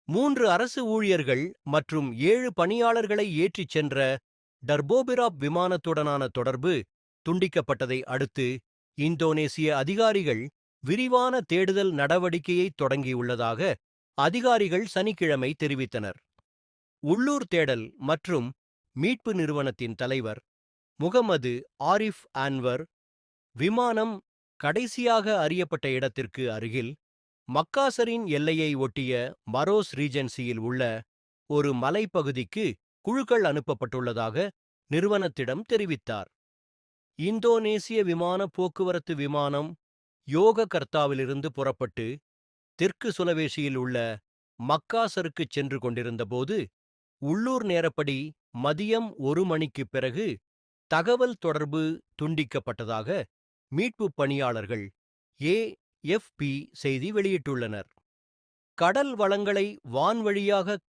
3 அரசு ஊழியர்கள் மற்றும் 7 பணியாளர்களை ஏற்றிச் சென்ற டர்போபிராப் விமானத்துடனான தொடர்பு துண்டிக்கப்பட்டதை அடுத்து இந்தோனேசிய அதிகாரிகள் விரிவான தேடுதல் நடவடிக்கையை தொடங்கியுள்ளதாக அதிகாரிகள் சனிக்கிழமை தெரிவித்தனர். உள்ளூர் தேடல் மற்றும் மீட்பு நிறுவனத்தின் தலைவர் முகமது ஆரிஃப் அன்வர் விமானம் கடைசியாக அறியப்பட்ட இடத்திற்கு அருகில் மக்காசரின் எல்லையை ஒட்டிய மரோஸ் ரீஜென்சியில் உள்ள ஒரு மலைப்பகுதிக்கு குழுக்கள் அனுப்பப்பட்டுள்ளதாக நிறுவனத்திடம் தெரிவித்தார். இந்தோனேசிய விமான போக்குவரத்து விமானம் யோககர்த்தாவிலிருந்து புறப்பட்டு தெற்கு சுலவேசியில் உள்ள மக்காசருக்குச் சென்று கொண்டிருந்தபோது உள்ளூர் நேரப்படி மதியம் 1 மணிக்குப் பிறகு தகவல் தொடர்பு துண்டிக்கப்பட்டதாக மீட்புப் பணியாளர்கள் AFP செய்தி வெளியிட்டுள்ளனர். கடல் வளங்களை வான்வழியாக